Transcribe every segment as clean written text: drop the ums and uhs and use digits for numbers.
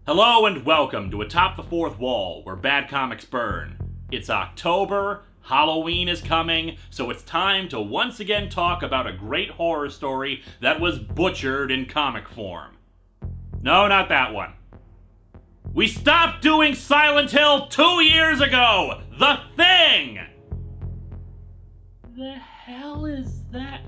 Hello and welcome to Atop the Fourth Wall, where bad comics burn. It's October, Halloween is coming, so it's time to once again talk about a great horror story that was butchered in comic form. No, not that one. We stopped doing Silent Hill 2 years ago! The Thing! The hell is that?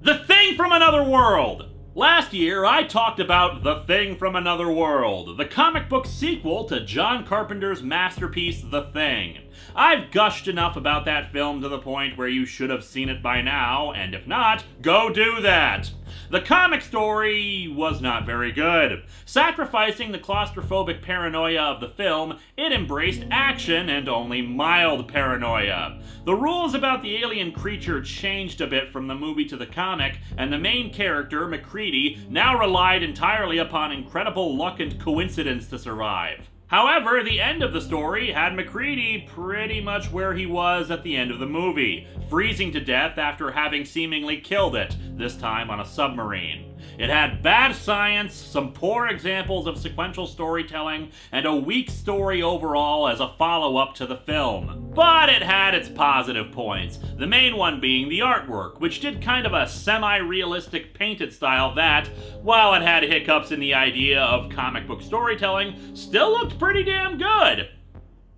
The Thing from Another World! Last year, I talked about The Thing from Another World, the comic book sequel to John Carpenter's masterpiece, The Thing. I've gushed enough about that film to the point where you should have seen it by now, and if not, go do that. The comic story was not very good. Sacrificing the claustrophobic paranoia of the film, it embraced action and only mild paranoia. The rules about the alien creature changed a bit from the movie to the comic, and the main character, Macready, now relied entirely upon incredible luck and coincidence to survive. However, the end of the story had Macready pretty much where he was at the end of the movie, freezing to death after having seemingly killed it, this time on a submarine. It had bad science, some poor examples of sequential storytelling, and a weak story overall as a follow-up to the film. But it had its positive points, the main one being the artwork, which did kind of a semi-realistic painted style that, while it had hiccups in the idea of comic book storytelling, still looked pretty damn good.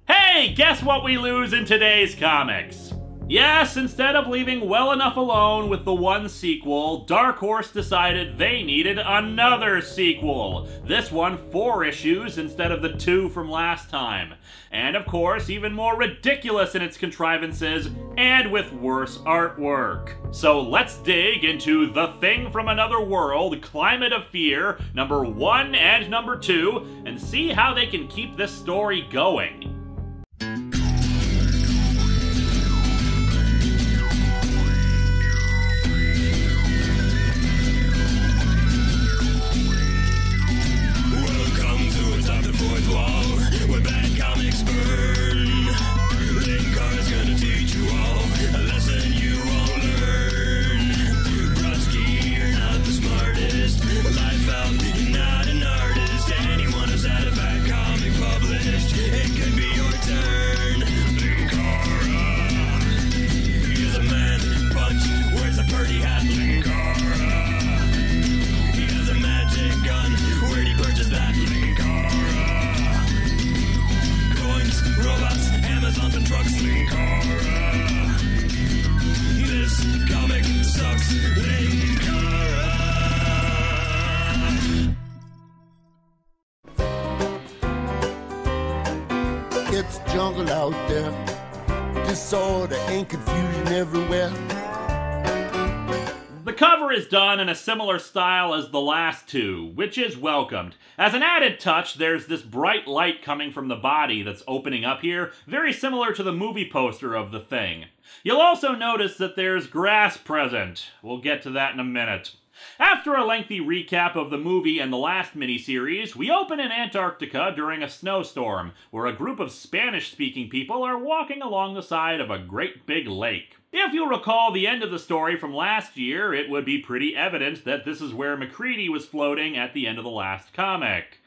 Hey, guess what we lose in today's comics? Yes, instead of leaving well enough alone with the one sequel, Dark Horse decided they needed another sequel. This one 4 issues instead of the 2 from last time. And of course, even more ridiculous in its contrivances, and with worse artwork. So let's dig into The Thing from Another World, Climate of Fear, number 1 and number 2, and see how they can keep this story going. Linkara's gonna teach you all a lesson you won't learn. Brodsky, you're not the smartest. Life out, you're not an artist. Anyone who's had a bad comic published, it could be your turn. Linkara, he's a man, punch, wears a party hat. Linkara, he has a magic gun. Where'd he purchase that? Linkara, coins, robots, Amazons and trucks. Linkara, this comic sucks. Linkara. It's jungle out there, disorder and confusion everywhere. The cover is done in a similar style as the last 2, which is welcomed. As an added touch, there's this bright light coming from the body that's opening up here, very similar to the movie poster of The Thing. You'll also notice that there's grass present. We'll get to that in a minute. After a lengthy recap of the movie and the last miniseries, we open in Antarctica during a snowstorm, where a group of Spanish-speaking people are walking along the side of a great big lake. If you'll recall the end of the story from last year, it would be pretty evident that this is where Macready was floating at the end of the last comic.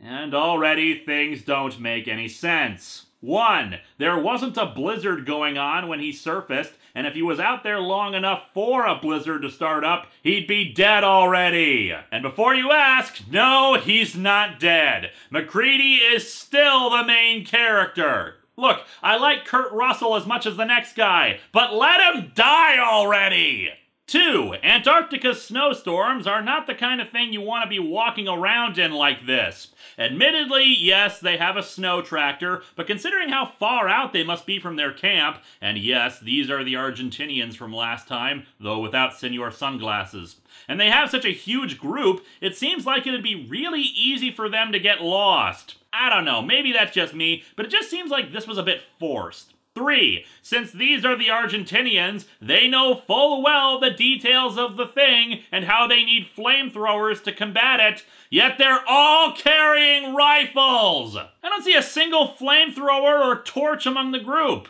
And already things don't make any sense. 1. There wasn't a blizzard going on when he surfaced, and if he was out there long enough for a blizzard to start up, he'd be dead already. And before you ask, no, he's not dead. Macready is still the main character. Look, I like Kurt Russell as much as the next guy, but let him die already! 2. Antarctica's snowstorms are not the kind of thing you want to be walking around in like this. Admittedly, yes, they have a snow tractor, but considering how far out they must be from their camp, and yes, these are the Argentinians from last time, though without Senor Sunglasses, and they have such a huge group, it seems like it'd be really easy for them to get lost. I don't know, maybe that's just me, but it just seems like this was a bit forced. 3. Since these are the Argentinians, they know full well the details of the Thing and how they need flamethrowers to combat it, yet they're all carrying rifles! I don't see a single flamethrower or torch among the group.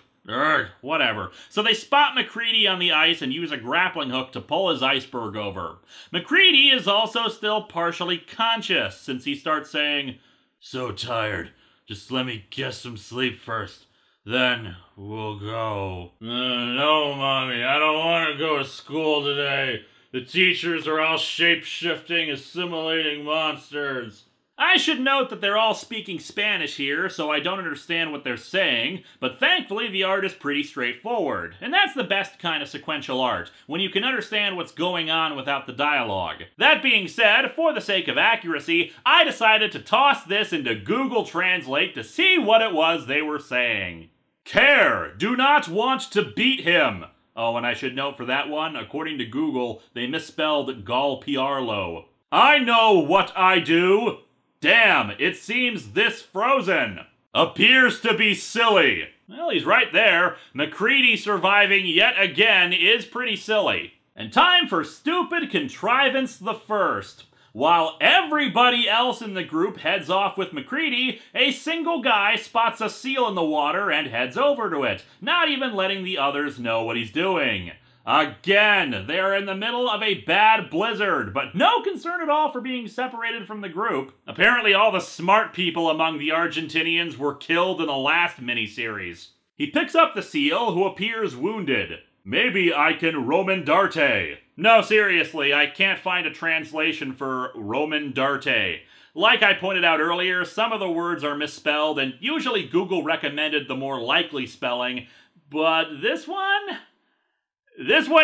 Whatever. So they spot Macready on the ice and use a grappling hook to pull his iceberg over. Macready is also still partially conscious, since he starts saying, So tired. Just let me get some sleep first. Then we'll go. No, Mommy, I don't want to go to school today. The teachers are all shape-shifting, assimilating monsters. I should note that they're all speaking Spanish here, so I don't understand what they're saying, but thankfully the art is pretty straightforward. And that's the best kind of sequential art, when you can understand what's going on without the dialogue. That being said, for the sake of accuracy, I decided to toss this into Google Translate to see what it was they were saying. Care! Do not want to beat him! Oh, and I should note for that one, according to Google, they misspelled Galpiarlo. I know what I do! Damn, it seems this frozen. Appears to be silly. Well, he's right there. Macready surviving yet again is pretty silly. And time for Stupid Contrivance the First. While everybody else in the group heads off with Macready, a single guy spots a seal in the water and heads over to it, not even letting the others know what he's doing. Again, they're in the middle of a bad blizzard, but no concern at all for being separated from the group. Apparently all the smart people among the Argentinians were killed in the last miniseries. He picks up the seal, who appears wounded. Maybe I can Romandarte. No, seriously, I can't find a translation for Romandarte. Like I pointed out earlier, some of the words are misspelled, and usually Google recommended the more likely spelling, but this one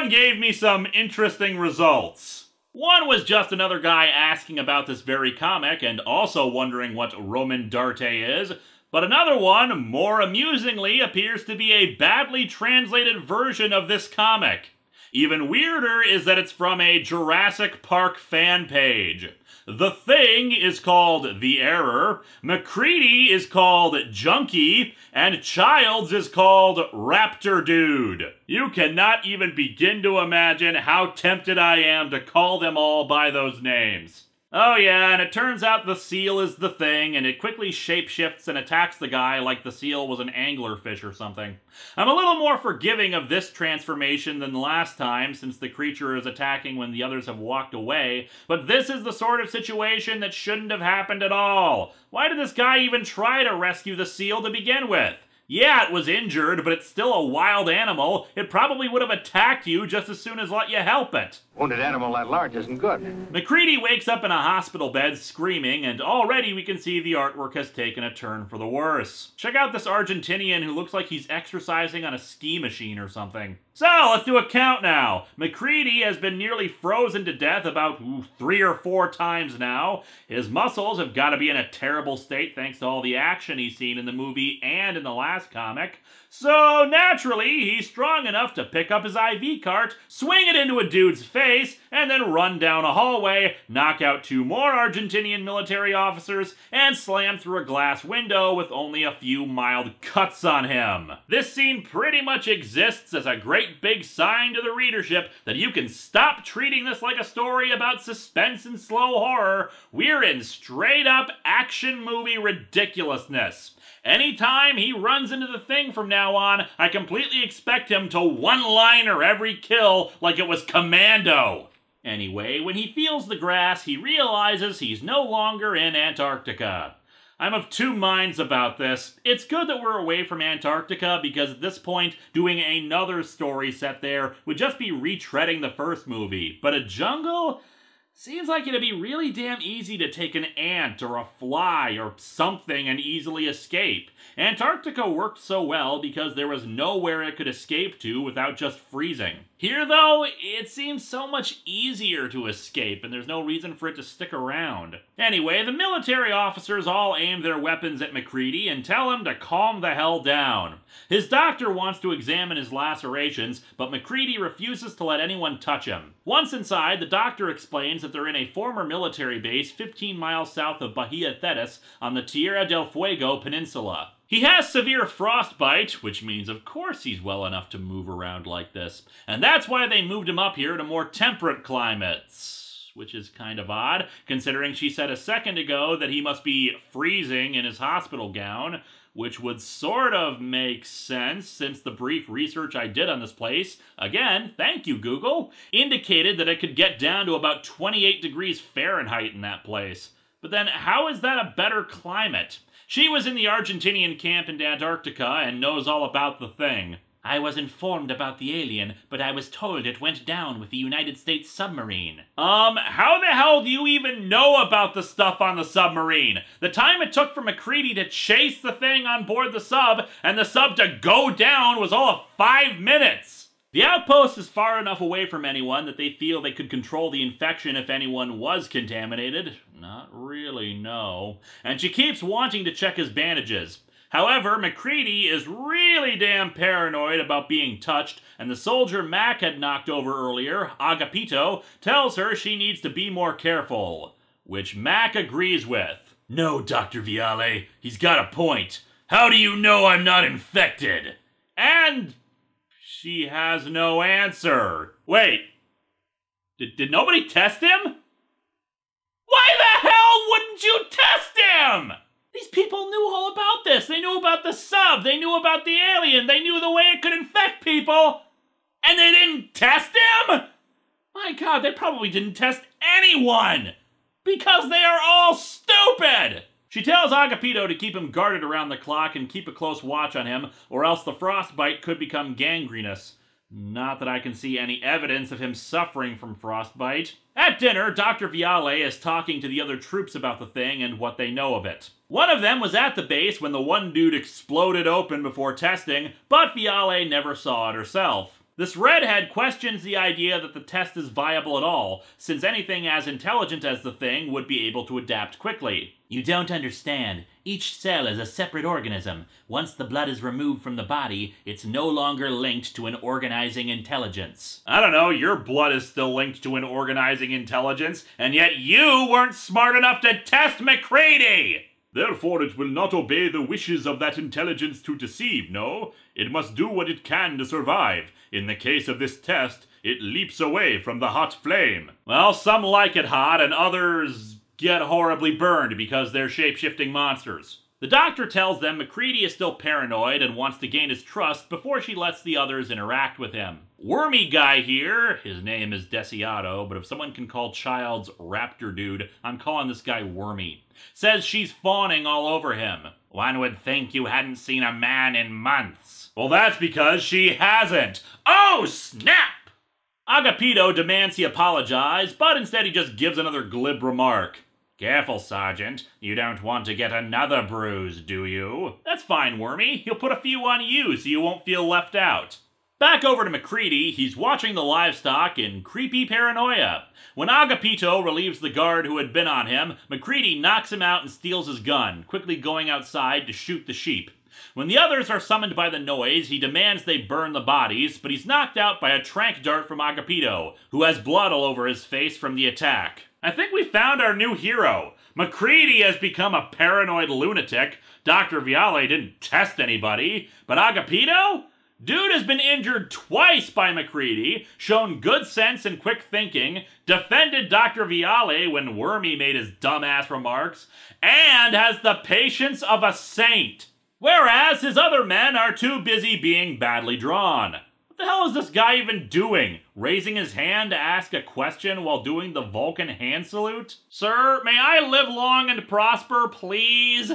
gave me some interesting results. One was just another guy asking about this very comic and also wondering what Romandarte is, but another one, more amusingly, appears to be a badly translated version of this comic. Even weirder is that it's from a Jurassic Park fan page. The Thing is called The Error, Macready is called Junkie, and Childs is called Raptor Dude. You cannot even begin to imagine how tempted I am to call them all by those names. Oh yeah, and it turns out the seal is the thing, and it quickly shapeshifts and attacks the guy like the seal was an anglerfish or something. I'm a little more forgiving of this transformation than last time, since the creature is attacking when the others have walked away, but this is the sort of situation that shouldn't have happened at all. Why did this guy even try to rescue the seal to begin with? Yeah, it was injured, but it's still a wild animal. It probably would have attacked you just as soon as let you help it. Wounded animal that large isn't good. Macready wakes up in a hospital bed screaming, and already we can see the artwork has taken a turn for the worse. Check out this Argentinian who looks like he's exercising on a ski machine or something. So, let's do a count now. Macready has been nearly frozen to death about 3 or 4 times now. His muscles have got to be in a terrible state thanks to all the action he's seen in the movie and in the last comic. So, naturally, he's strong enough to pick up his IV cart, swing it into a dude's face, and then run down a hallway, knock out 2 more Argentinian military officers, and slam through a glass window with only a few mild cuts on him. This scene pretty much exists as a great big sign to the readership that you can stop treating this like a story about suspense and slow horror. We're in straight-up action movie ridiculousness. Anytime he runs into the Thing from now on, I completely expect him to one-liner every kill like it was Commando. Anyway, when he feels the grass, he realizes he's no longer in Antarctica. I'm of 2 minds about this. It's good that we're away from Antarctica because at this point, doing another story set there would just be retreading the first movie. But a jungle? Seems like it'd be really damn easy to take an ant or a fly or something and easily escape. Antarctica worked so well because there was nowhere it could escape to without just freezing. Here, though, it seems so much easier to escape, and there's no reason for it to stick around. Anyway, the military officers all aim their weapons at Macready and tell him to calm the hell down. His doctor wants to examine his lacerations, but Macready refuses to let anyone touch him. Once inside, the doctor explains that they're in a former military base 15 miles south of Bahia Thetis on the Tierra del Fuego Peninsula. He has severe frostbite, which means of course he's well enough to move around like this. And that's why they moved him up here to more temperate climates. Which is kind of odd, considering she said a second ago that he must be freezing in his hospital gown, which would sort of make sense since the brief research I did on this place, again, thank you Google, indicated that it could get down to about 28 degrees Fahrenheit in that place. But then how is that a better climate? She was in the Argentinian camp in Antarctica and knows all about the thing. I was informed about the alien, but I was told it went down with the United States submarine. How the hell do you even know about the stuff on the submarine? The time it took for Macready to chase the thing on board the sub and the sub to go down was all of 5 minutes. The outpost is far enough away from anyone that they feel they could control the infection if anyone was contaminated. Not really, no. And she keeps wanting to check his bandages. However, Macready is really damn paranoid about being touched, and the soldier Mac had knocked over earlier, Agapito, tells her she needs to be more careful. Which Mac agrees with. No, Dr. Viale, he's got a point. How do you know I'm not infected? And she has no answer. Wait, did nobody test him? Why the hell wouldn't you test him? These people knew all about this. They knew about the sub. They knew about the alien. They knew the way it could infect people. And they didn't test him? My God, they probably didn't test anyone. Because they are all stupid. She tells Agapito to keep him guarded around the clock and keep a close watch on him, or else the frostbite could become gangrenous. Not that I can see any evidence of him suffering from frostbite. At dinner, Dr. Viale is talking to the other troops about the thing and what they know of it. One of them was at the base when the one dude exploded open before testing, but Viale never saw it herself. This redhead questions the idea that the test is viable at all, since anything as intelligent as the thing would be able to adapt quickly. You don't understand. Each cell is a separate organism. Once the blood is removed from the body, it's no longer linked to an organizing intelligence. I don't know, your blood is still linked to an organizing intelligence, and yet you weren't smart enough to test Macready! Therefore it will not obey the wishes of that intelligence to deceive, no? It must do what it can to survive. In the case of this test, it leaps away from the hot flame. Well, some like it hot, and others get horribly burned because they're shape-shifting monsters. The doctor tells them Macready is still paranoid and wants to gain his trust before she lets the others interact with him. Wormy guy here, his name is Desiato, but if someone can call Child's Raptor Dude, I'm calling this guy Wormy, says she's fawning all over him. One would think you hadn't seen a man in months. Well, that's because she hasn't. Oh, snap! Agapito demands he apologize, but instead he just gives another glib remark. Careful, Sergeant. You don't want to get another bruise, do you? That's fine, Wormy. He'll put a few on you so you won't feel left out. Back over to Macready, he's watching the livestock in creepy paranoia. When Agapito relieves the guard who had been on him, Macready knocks him out and steals his gun, quickly going outside to shoot the sheep. When the others are summoned by the noise, he demands they burn the bodies, but he's knocked out by a tranq dart from Agapito, who has blood all over his face from the attack. I think we found our new hero. Macready has become a paranoid lunatic. Dr. Viale didn't test anybody, but Agapito? Dude has been injured twice by Macready, shown good sense and quick thinking, defended Dr. Viale when Wormy made his dumbass remarks, and has the patience of a saint. Whereas his other men are too busy being badly drawn. What the hell is this guy even doing? Raising his hand to ask a question while doing the Vulcan hand salute? Sir, may I live long and prosper, please?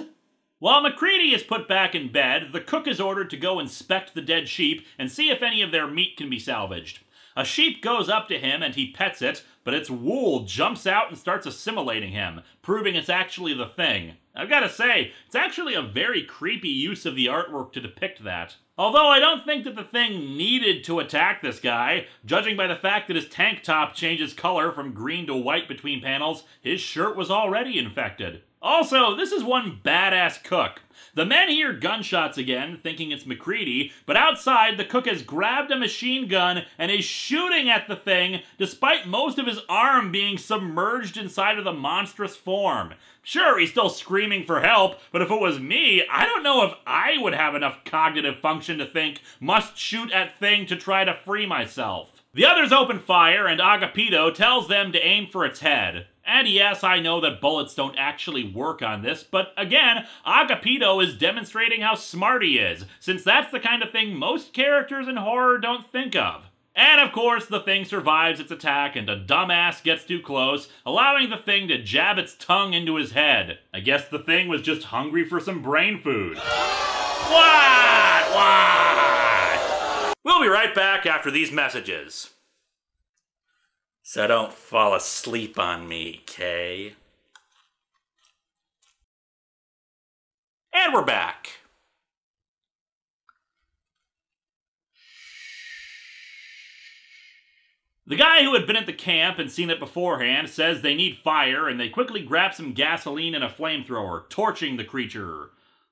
While Macready is put back in bed, the cook is ordered to go inspect the dead sheep and see if any of their meat can be salvaged. A sheep goes up to him and he pets it, but its wool jumps out and starts assimilating him, proving it's actually the thing. I've got to say, it's actually a very creepy use of the artwork to depict that. Although I don't think that the thing needed to attack this guy, judging by the fact that his tank top changes color from green to white between panels, his shirt was already infected. Also, this is one badass cook. The men hear gunshots again, thinking it's Macready, but outside the cook has grabbed a machine gun and is shooting at the thing, despite most of his arm being submerged inside of the monstrous form. Sure, he's still screaming for help, but if it was me, I don't know if I would have enough cognitive function to think, must shoot at thing to try to free myself. The others open fire, and Agapito tells them to aim for its head. And yes, I know that bullets don't actually work on this, but again, Agapito is demonstrating how smart he is, since that's the kind of thing most characters in horror don't think of. And of course, the thing survives its attack and a dumbass gets too close, allowing the thing to jab its tongue into his head. I guess the thing was just hungry for some brain food. What? We'll be right back after these messages. So don't fall asleep on me, Kay. And we're back. The guy who had been at the camp and seen it beforehand says they need fire, and they quickly grab some gasoline and a flamethrower, torching the creature.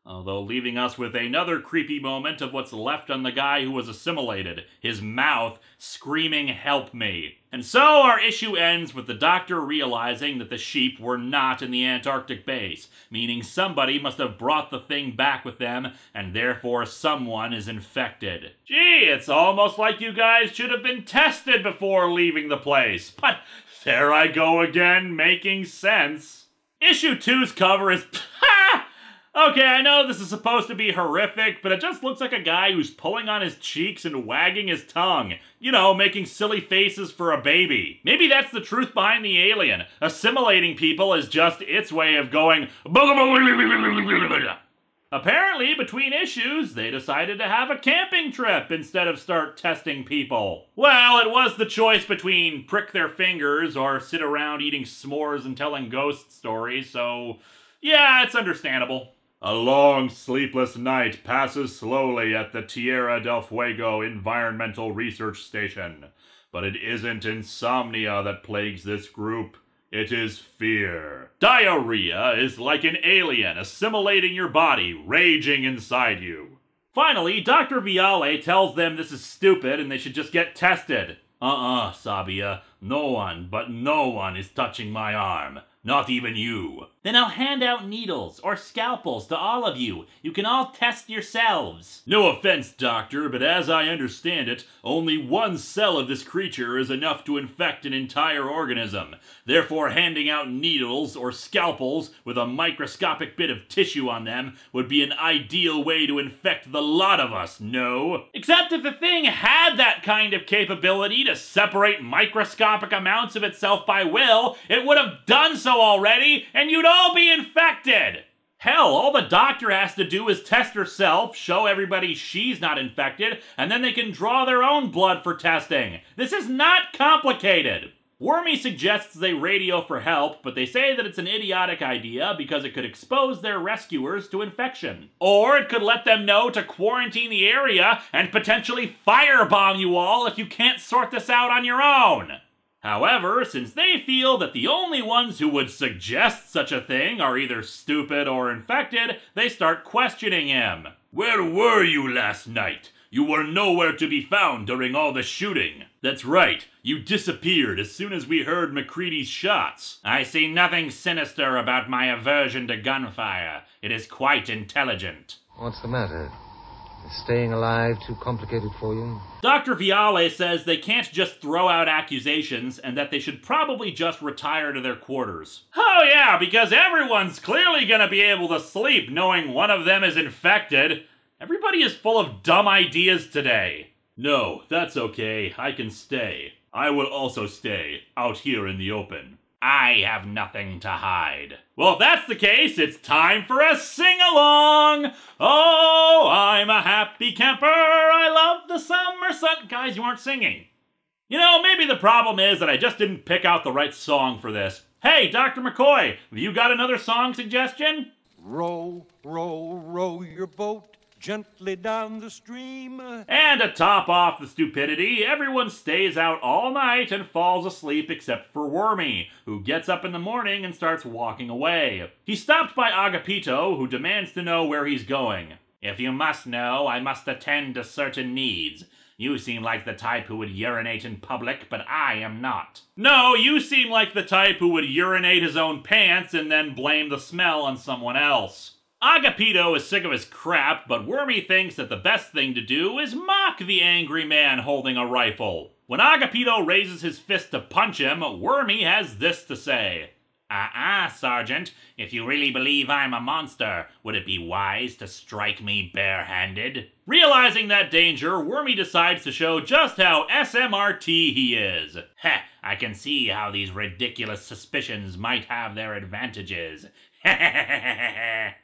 Although leaving us with another creepy moment of what's left on the guy who was assimilated, his mouth screaming, "Help me." And so our issue ends with the doctor realizing that the sheep were not in the Antarctic base, meaning somebody must have brought the thing back with them, and therefore someone is infected. Gee, it's almost like you guys should have been tested before leaving the place. But there I go again, making sense. Issue 2's cover is... Okay, I know this is supposed to be horrific, but it just looks like a guy who's pulling on his cheeks and wagging his tongue. You know, making silly faces for a baby. Maybe that's the truth behind the alien. Assimilating people is just its way of going... Apparently, between issues, they decided to have a camping trip instead of start testing people. Well, it was the choice between prick their fingers or sit around eating s'mores and telling ghost stories, so... yeah, it's understandable. A long, sleepless night passes slowly at the Tierra del Fuego Environmental Research Station. But it isn't insomnia that plagues this group. It is fear. Diarrhea is like an alien assimilating your body, raging inside you. Finally, Dr. Viale tells them this is stupid and they should just get tested. Sabia. No one is touching my arm. Not even you. Then I'll hand out needles or scalpels to all of you. You can all test yourselves. No offense, Doctor, but as I understand it, only one cell of this creature is enough to infect an entire organism. Therefore, handing out needles or scalpels with a microscopic bit of tissue on them would be an ideal way to infect the lot of us, no? Except if the thing had that kind of capability to separate microscopic amounts of itself by will, it would have done so already, and you'd all be infected! Hell, all the doctor has to do is test herself, show everybody she's not infected, and then they can draw their own blood for testing. This is not complicated! Wormy suggests they radio for help, but they say that it's an idiotic idea because it could expose their rescuers to infection. Or it could let them know to quarantine the area and potentially firebomb you all if you can't sort this out on your own. However, since they feel that the only ones who would suggest such a thing are either stupid or infected, they start questioning him. Where were you last night? You were nowhere to be found during all the shooting. That's right, you disappeared as soon as we heard Macready's shots. I see nothing sinister about my aversion to gunfire. It is quite intelligent. What's the matter? Is staying alive too complicated for you? Dr. Viale says they can't just throw out accusations and that they should probably just retire to their quarters. Oh yeah, because everyone's clearly gonna be able to sleep knowing one of them is infected. Everybody is full of dumb ideas today. No, that's okay. I can stay. I will also stay out here in the open. I have nothing to hide. Well, if that's the case, it's time for a sing-along! Oh, I'm a happy camper, I love the summer sun. Guys, you aren't singing. You know, maybe the problem is that I just didn't pick out the right song for this. Hey, Dr. McCoy, have you got another song suggestion? Row, row, row your boat gently down the stream. And to top off the stupidity, everyone stays out all night and falls asleep except for Wormy, who gets up in the morning and starts walking away. He's stopped by Agapito, who demands to know where he's going. If you must know, I must attend to certain needs. You seem like the type who would urinate in public, but I am not. No, you seem like the type who would urinate his own pants and then blame the smell on someone else. Agapito is sick of his crap, but Wormy thinks that the best thing to do is mock the angry man holding a rifle. When Agapito raises his fist to punch him, Wormy has this to say. Sergeant. If you really believe I'm a monster, would it be wise to strike me barehanded? Realizing that danger, Wormy decides to show just how SMRT he is. Heh, I can see how these ridiculous suspicions might have their advantages. And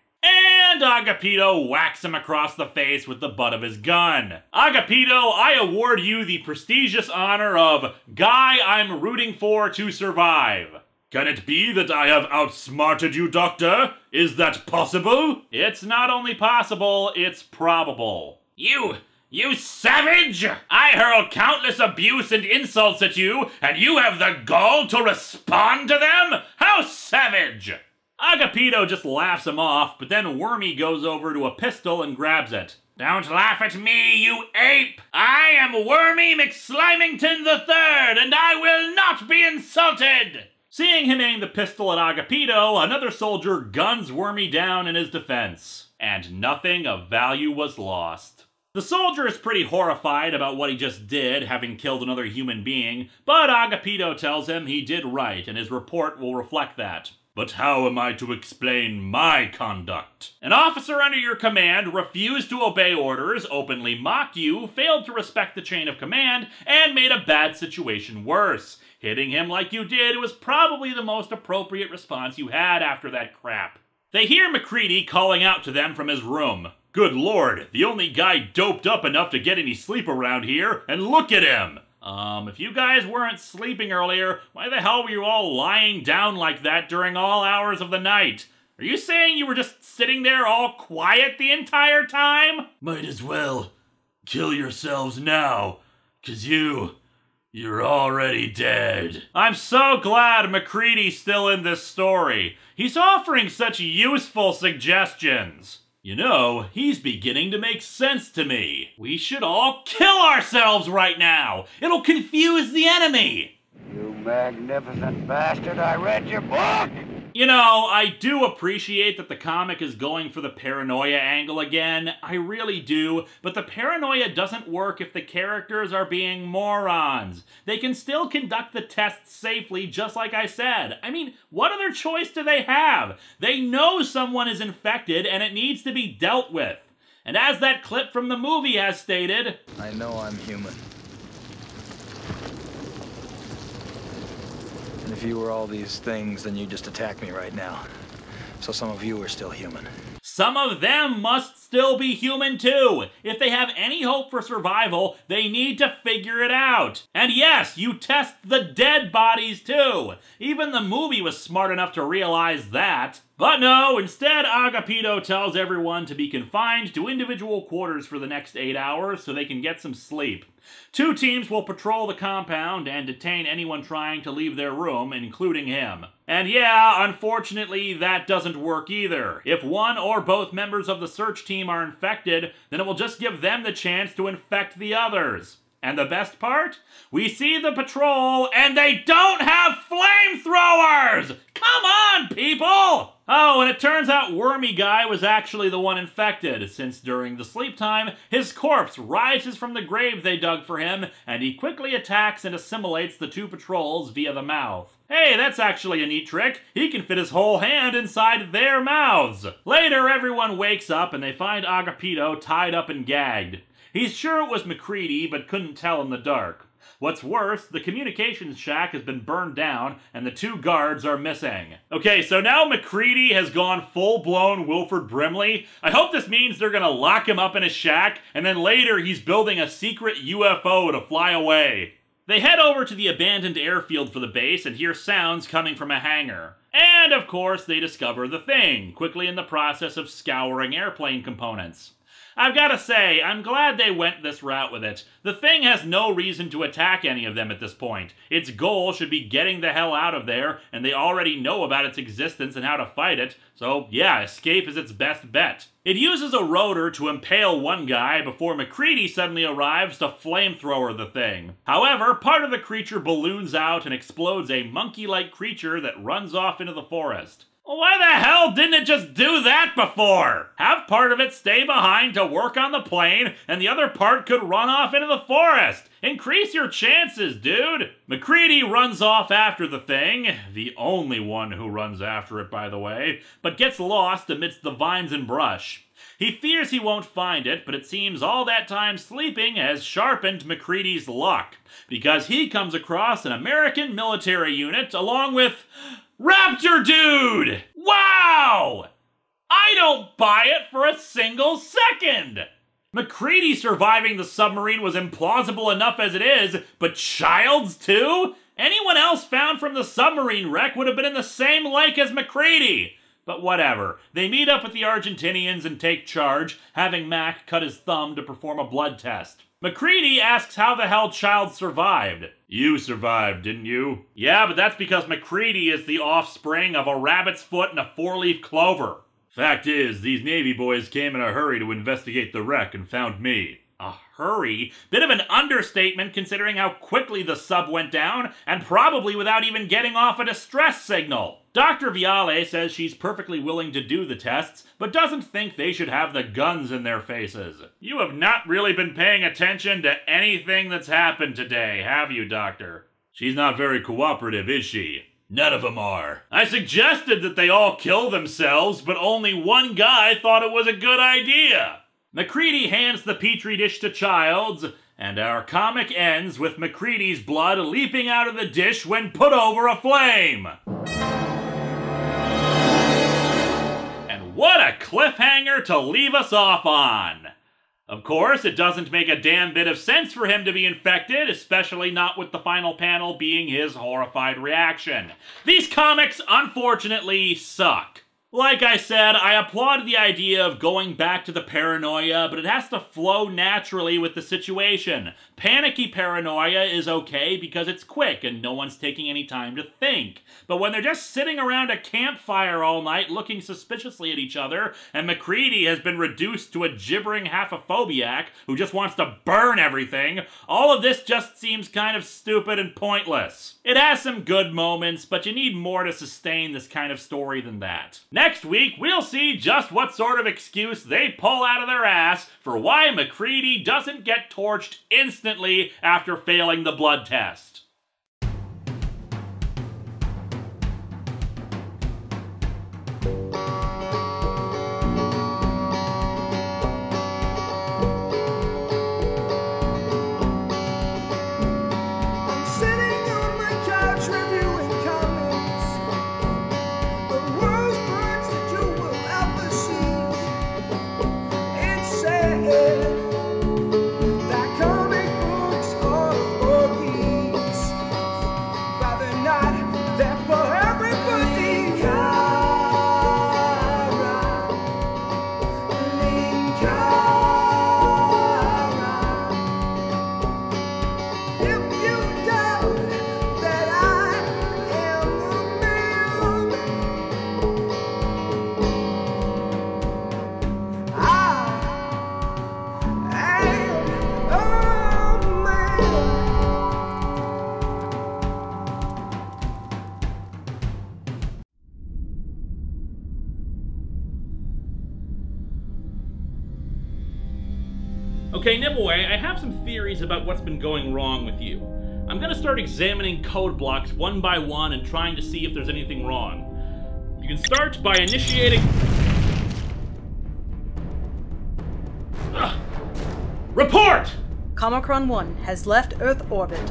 Agapito whacks him across the face with the butt of his gun. Agapito, I award you the prestigious honor of Guy I'm Rooting For to Survive. Can it be that I have outsmarted you, Doctor? Is that possible? It's not only possible, it's probable. You savage! I hurl countless abuse and insults at you, and you have the gall to respond to them? How savage! Agapito just laughs him off, but then Wormy goes over to a pistol and grabs it. Don't laugh at me, you ape! I am Wormy McSlimington III, and I will not be insulted! Seeing him aim the pistol at Agapito, another soldier guns Wormy down in his defense. And nothing of value was lost. The soldier is pretty horrified about what he just did, having killed another human being, but Agapito tells him he did right, and his report will reflect that. But how am I to explain my conduct? An officer under your command refused to obey orders, openly mocked you, failed to respect the chain of command, and made a bad situation worse. Hitting him like you did was probably the most appropriate response you had after that crap. They hear Macready calling out to them from his room. Good lord, the only guy doped up enough to get any sleep around here, and look at him! If you guys weren't sleeping earlier, why the hell were you all lying down like that during all hours of the night? Are you saying you were just sitting there all quiet the entire time? Might as well kill yourselves now, 'cause you're already dead. I'm so glad Macready's still in this story. He's offering such useful suggestions. You know, he's beginning to make sense to me. We should all kill ourselves right now. It'll confuse the enemy. You magnificent bastard, I read your book! You know, I do appreciate that the comic is going for the paranoia angle again. I really do. But the paranoia doesn't work if the characters are being morons. They can still conduct the tests safely, just like I said. I mean, what other choice do they have? They know someone is infected and it needs to be dealt with. And as that clip from the movie has stated, I know I'm human. And if you were all these things, then you'd just attack me right now. So some of you are still human. some of them must still be human too. If they have any hope for survival, they need to figure it out. And yes, you test the dead bodies too. Even the movie was smart enough to realize that. But no, instead Agapito tells everyone to be confined to individual quarters for the next 8 hours so they can get some sleep. 2 teams will patrol the compound and detain anyone trying to leave their room, including him. And yeah, unfortunately, that doesn't work either. If one or both members of the search team are infected, then it will just give them the chance to infect the others. And the best part? We see the patrol, and they don't have flamethrowers! Come on, people! Oh, and it turns out Wormy Guy was actually the one infected, since during the sleep time, his corpse rises from the grave they dug for him, and he quickly attacks and assimilates the 2 patrols via the mouth. Hey, that's actually a neat trick. He can fit his whole hand inside their mouths. Later, everyone wakes up and they find Agapito tied up and gagged. He's sure it was Macready, but couldn't tell in the dark. What's worse, the communications shack has been burned down, and the 2 guards are missing. Okay, so now Macready has gone full-blown Wilford Brimley. I hope this means they're gonna lock him up in a shack, and then later he's building a secret UFO to fly away. They head over to the abandoned airfield for the base and hear sounds coming from a hangar. And, of course, they discover the Thing, quickly in the process of scouring airplane components. I've gotta say, I'm glad they went this route with it. The Thing has no reason to attack any of them at this point. Its goal should be getting the hell out of there, and they already know about its existence and how to fight it, so yeah, escape is its best bet. It uses a rotor to impale one guy before Macready suddenly arrives to flamethrower the Thing. However, part of the creature balloons out and explodes a monkey-like creature that runs off into the forest. Well, why the hell didn't it just do that before? Have part of it stay behind to work on the plane, and the other part could run off into the forest. Increase your chances, dude. Macready runs off after the thing, the only one who runs after it, by the way, but gets lost amidst the vines and brush. He fears he won't find it, but it seems all that time sleeping has sharpened Macready's luck, because he comes across an American military unit along with Raptor Dude! Wow! I don't buy it for a single second! Macready surviving the submarine was implausible enough as it is, but Childs too? Anyone else found from the submarine wreck would have been in the same lake as Macready. But whatever. They meet up with the Argentinians and take charge, having Mac cut his thumb to perform a blood test. Macready asks how the hell Childs survived. You survived, didn't you? Yeah, but that's because Macready is the offspring of a rabbit's foot and a four-leaf clover. Fact is, these Navy boys came in a hurry to investigate the wreck and found me. A hurry? Bit of an understatement considering how quickly the sub went down, and probably without even getting off a distress signal. Dr. Viale says she's perfectly willing to do the tests, but doesn't think they should have the guns in their faces. You have not really been paying attention to anything that's happened today, have you, Doctor? She's not very cooperative, is she? None of them are. I suggested that they all kill themselves, but only one guy thought it was a good idea. Macready hands the petri dish to Childs, and our comic ends with Macready's blood leaping out of the dish when put over a flame. And what a cliffhanger to leave us off on! Of course, it doesn't make a damn bit of sense for him to be infected, especially not with the final panel being his horrified reaction. These comics, unfortunately, suck. Like I said, I applaud the idea of going back to the paranoia, but it has to flow naturally with the situation. Panicky paranoia is okay because it's quick and no one's taking any time to think. But when they're just sitting around a campfire all night looking suspiciously at each other, and Macready has been reduced to a gibbering half-a-phobiac who just wants to burn everything, all of this just seems kind of stupid and pointless. It has some good moments, but you need more to sustain this kind of story than that. Next week, we'll see just what sort of excuse they pull out of their ass for why Macready doesn't get torched instantly after failing the blood test. Okay, Nibbleway, I have some theories about what's been going wrong with you. I'm gonna start examining code blocks one by one and trying to see if there's anything wrong. You can start by initiating... Report! Comicron 1 has left Earth orbit.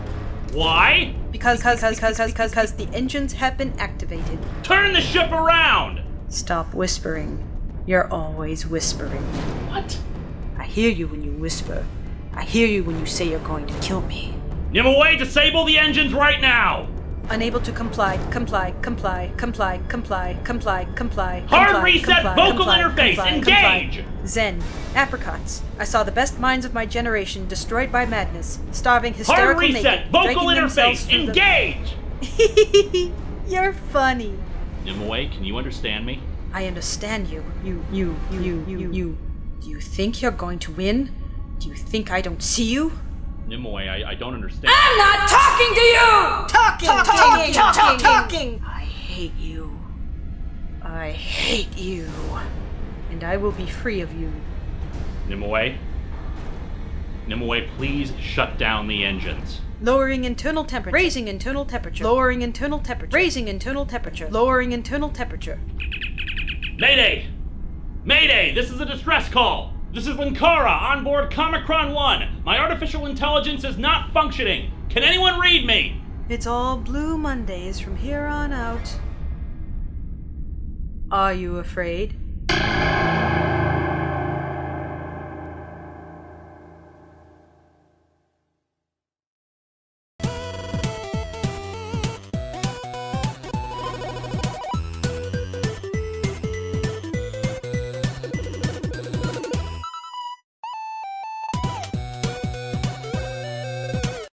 Why? Because the engines have been activated. Turn the ship around! Stop whispering. You're always whispering. What? I hear you when you whisper. I hear you when you say you're going to kill me. Nibbleway, disable the engines right now! Unable to comply. Hard reset vocal interface, engage! Zen, apricots. I saw the best minds of my generation destroyed by madness, starving hysterical naked, Hard reset vocal interface, engage! You're funny. Nibbleway, can you understand me? I understand you. You. Do you think you're going to win? Do you think I don't see you? Nibbleway, I don't understand. I'm not talking to you! Talking! I hate you. I hate you. And I will be free of you. Nimue? Nimue, please shut down the engines. Lowering internal temperature. Raising internal temperature. Lowering internal temperature. Raising internal temperature. Lowering internal temperature. Mayday! Mayday! This is a distress call! This is Linkara on board Comicron 1. My artificial intelligence is not functioning. Can anyone read me? It's all Blue Mondays from here on out. Are you afraid?